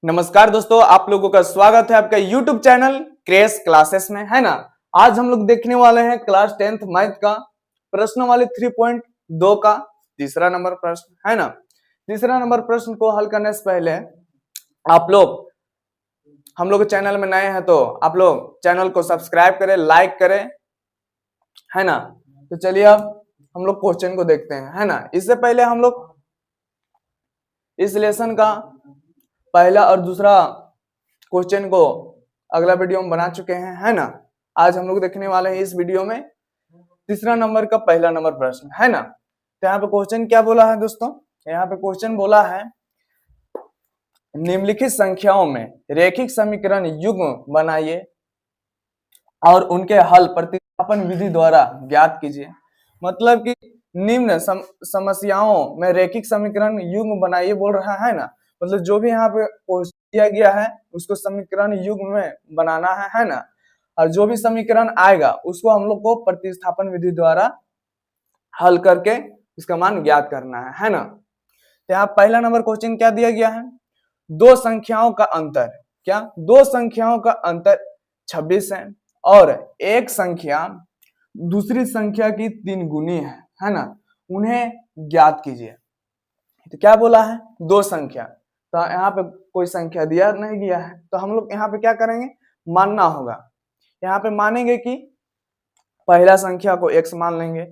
नमस्कार दोस्तों, आप लोगों का स्वागत है आपका YouTube चैनल क्रेश क्लासेस में, है ना। आज हम लोग देखने वाले हैं क्लास 10th मैथ का प्रश्न वाले 3.2 का तीसरा नंबर प्रश्न, है ना। तीसरा नंबर प्रश्न को हल करने से पहले आप लोग हम लोग चैनल में नए हैं तो आप लोग चैनल को सब्सक्राइब करें, लाइक करें, है ना। तो चलिए अब हम लोग क्वेश्चन को देखते हैं, है ना। इससे पहले हम लोग इस लेसन का पहला और दूसरा क्वेश्चन को अगला वीडियो में बना चुके हैं, है ना। आज हम लोग देखने वाले हैं इस वीडियो में तीसरा नंबर का पहला नंबर प्रश्न, है ना। तो यहाँ पे क्वेश्चन क्या बोला है दोस्तों, यहाँ पे क्वेश्चन बोला है निम्नलिखित संख्याओं में रेखिक समीकरण युग्म बनाइए और उनके हल प्रतिस्थापन विधि द्वारा ज्ञात कीजिए। मतलब कि निम्न समस्याओं में रेखिक समीकरण युग्म बनाइए बोल रहा है ना। मतलब जो भी यहाँ पे दिया गया है उसको समीकरण युग्म में बनाना है ना। और जो भी समीकरण आएगा उसको हम लोग को प्रतिस्थापन विधि द्वारा हल करके इसका मान ज्ञात करना है ना। तो यहाँ पहला नंबर क्वेश्चन क्या दिया गया है, दो संख्याओं का अंतर, क्या दो संख्याओं का अंतर 26 है और एक संख्या दूसरी संख्या की 3 गुनी है ना। उन्हें ज्ञात कीजिए। तो क्या बोला है, दो संख्या, तो यहाँ पे कोई संख्या दिया नहीं गया है, तो हम लोग यहाँ पे क्या करेंगे, मानना होगा। यहाँ पे मानेंगे कि पहला संख्या को x मान लेंगे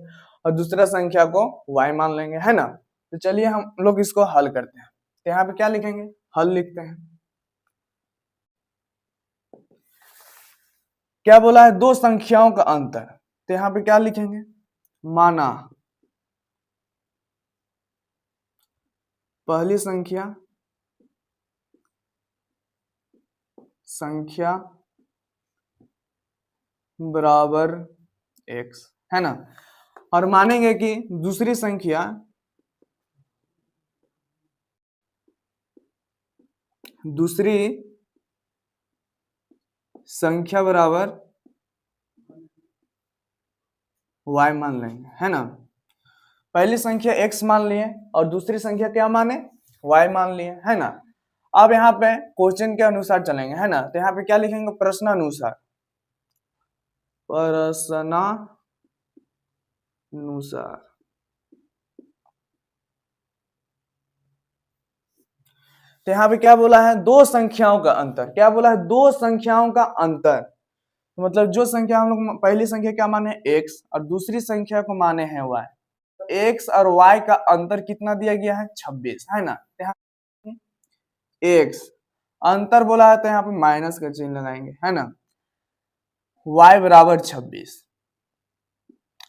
और दूसरा संख्या को y मान लेंगे, है ना। तो चलिए हम लोग इसको हल करते हैं। तो यहाँ पे क्या लिखेंगे, हल लिखते हैं। क्या बोला है, दो संख्याओं का अंतर, तो यहाँ पे क्या लिखेंगे, माना पहली संख्या बराबर x, है ना। और मानेंगे कि दूसरी संख्या बराबर y मान लेंगे, है ना। पहली संख्या x मान लिए और दूसरी संख्या क्या माने, y मान लिए, है ना। अब यहाँ पे क्वेश्चन के अनुसार चलेंगे, है ना। तो यहाँ पे क्या लिखेंगे, प्रश्नानुसार, तो यहाँ पे क्या बोला है, दो संख्याओं का अंतर, क्या बोला है, दो संख्याओं का अंतर। तो मतलब जो संख्या हम लोग पहली संख्या क्या माने x और दूसरी संख्या को माने हैं y, x और y का अंतर कितना दिया गया है, 26, है ना। यहाँ x अंतर बोला है तो यहाँ पे माइनस का चिन्ह लगाएंगे, है ना। y बराबर 26,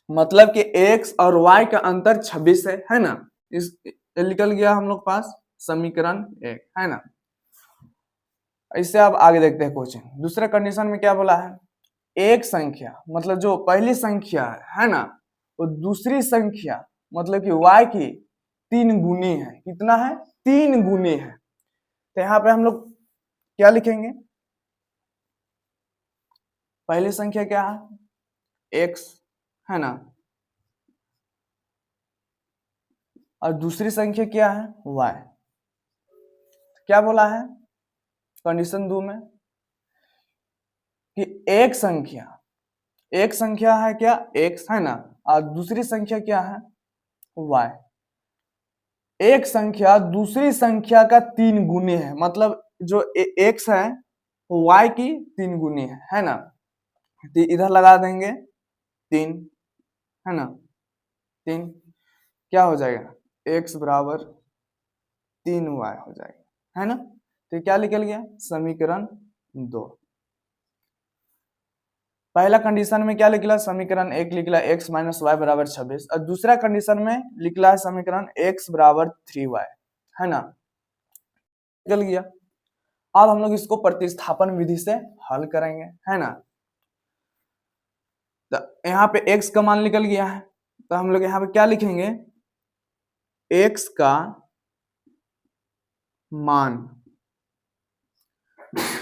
मतलब कि x और y का अंतर 26 है ना। इस निकल गया हम लोग पास समीकरण 1, है ना। इससे अब आगे देखते हैं क्वेश्चन। दूसरे कंडीशन में क्या बोला है, एक संख्या मतलब जो पहली संख्या है ना, वो दूसरी संख्या मतलब कि y की 3 गुनी है। कितना है, 3 गुनी है। तो यहाँ पे हम लोग क्या लिखेंगे, पहली संख्या क्या है, x, है ना, और दूसरी संख्या क्या है, y। क्या बोला है कंडीशन 2 में कि एक संख्या है क्या, x, है ना, और दूसरी संख्या क्या है, y। एक संख्या दूसरी संख्या का 3 गुनी है, मतलब जो x है y की 3 गुनी है ना। तो इधर लगा देंगे 3, है ना। 3 क्या हो जाएगा, x बराबर 3y हो जाएगा, है ना। तो क्या निकल गया, समीकरण 2। पहला कंडीशन में क्या निकला, समीकरण 1 निकला x माइनस वाई बराबर 26, और दूसरा कंडीशन में निकला है समीकरण x बराबर 3y, है ना, निकल गया। अब हम लोग इसको प्रतिस्थापन विधि से हल करेंगे, है ना। तो यहाँ पे x का मान निकल गया है, तो हम लोग यहाँ पे क्या लिखेंगे, x का मान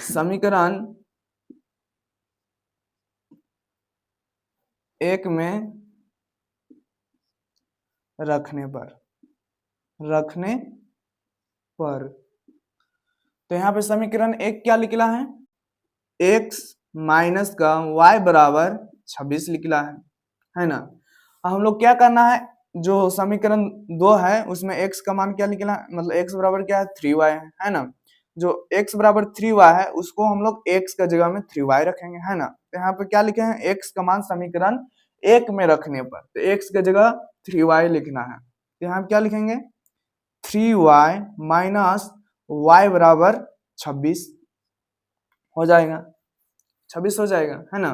समीकरण 1 में रखने पर तो यहाँ पे समीकरण एक क्या निकला है, x माइनस का y बराबर 26 निकला है ना। हम लोग क्या करना है, जो समीकरण 2 है उसमें x का मान क्या निकला, मतलब x बराबर क्या है 3y है ना। जो x बराबर 3y है उसको हम लोग x का जगह में 3y रखेंगे है ना। तो यहाँ पे क्या लिखे हैं, x का मान समीकरण 1 में रखने पर तो x की जगह 3y लिखना है। तो यहाँ पे क्या लिखेंगे 3y माइनस y बराबर 26 हो जाएगा, 26 हो जाएगा है ना।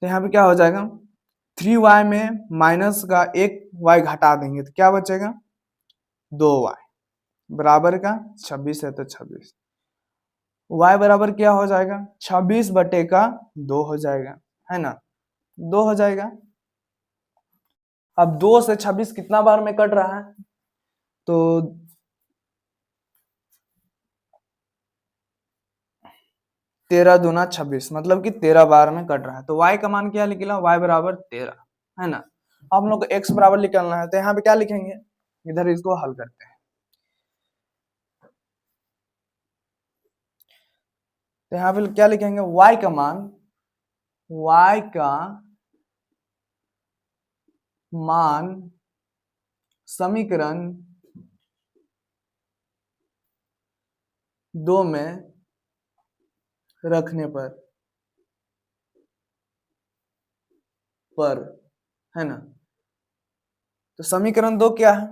तो यहाँ पे क्या हो जाएगा 3y में माइनस का एक y घटा देंगे तो क्या बचेगा 2y बराबर का 26 है तो 26, y बराबर क्या हो जाएगा 26 बटे का 2 हो जाएगा है ना, 2 हो जाएगा। अब 2 से 26 कितना बार में कट रहा है, तो 13 दूना 26 मतलब कि 13 बार में कट रहा है। तो y का मान क्या निकला, y बराबर 13 है ना। अब हम लोग को x बराबर निकालना है तो यहाँ पे क्या लिखेंगे, इधर इसको हल करते हैं। तो यहाँ पे क्या लिखेंगे y का मान समीकरण 2 में रखने पर है ना। तो समीकरण 2 क्या है,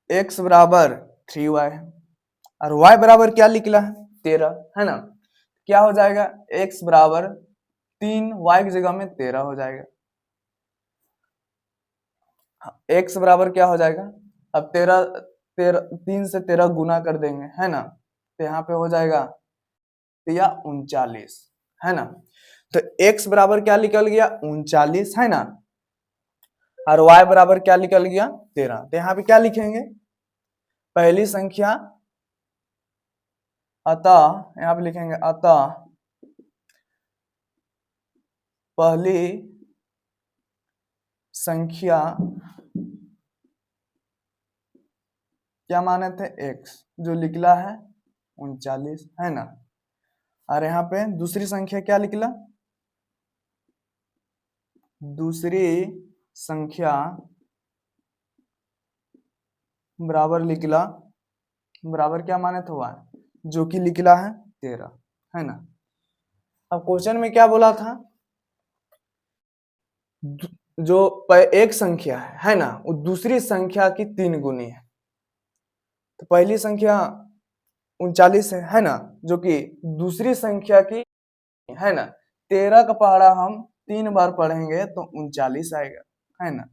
x बराबर 3y है और y बराबर क्या निकला है 13 है ना। क्या हो जाएगा x बराबर 3 y की जगह में 13 हो जाएगा। x बराबर क्या हो जाएगा, अब 3 से 13 गुना कर देंगे है ना। तो यहाँ पे हो जाएगा या 39 है ना। तो x बराबर क्या निकल गया 39 है ना, और y बराबर क्या निकल गया 13। तो यहाँ पे क्या लिखेंगे पहली संख्या, अतः यहाँ पे लिखेंगे अतः पहली संख्या क्या माने थे x, जो निकला है 39 है ना। और यहाँ पे दूसरी संख्या क्या निकला, दूसरी संख्या बराबर निकला, बराबर क्या माने थे y, जो कि निकला है 13 है ना। अब क्वेश्चन में क्या बोला था, जो एक संख्या है ना वो दूसरी संख्या की 3 गुनी है। तो पहली संख्या 39 है ना, जो कि दूसरी संख्या की है ना। 13 का पहाड़ा हम 3 बार पढ़ेंगे तो 39 आएगा है ना।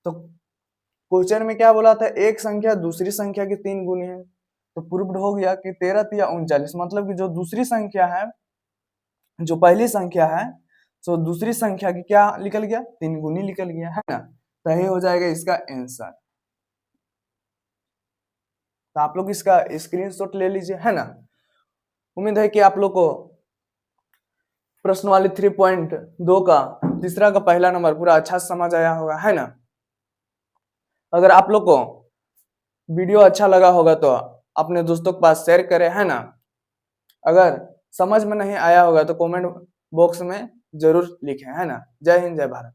तो क्वेश्चन में क्या बोला था, एक संख्या दूसरी संख्या की 3 गुनी है, तो प्रूव्ड हो गया कि 13 या 39 मतलब कि जो दूसरी संख्या है, जो पहली संख्या है तो दूसरी संख्या की क्या निकल गया 3 गुनी निकल गया है ना। तो यही हो जाएगा इसका आंसर। तो आप लोग इसका स्क्रीनशॉट ले लीजिए है ना। उम्मीद है कि आप लोग को प्रश्न वाले 3.2 का तीसरा का पहला नंबर पूरा अच्छा समझ आया होगा है ना। अगर आप लोग को वीडियो अच्छा लगा होगा तो अपने दोस्तों के पास शेयर करें है ना। अगर समझ में नहीं आया होगा तो कमेंट बॉक्स में जरूर लिखें है ना। जय हिंद जय भारत।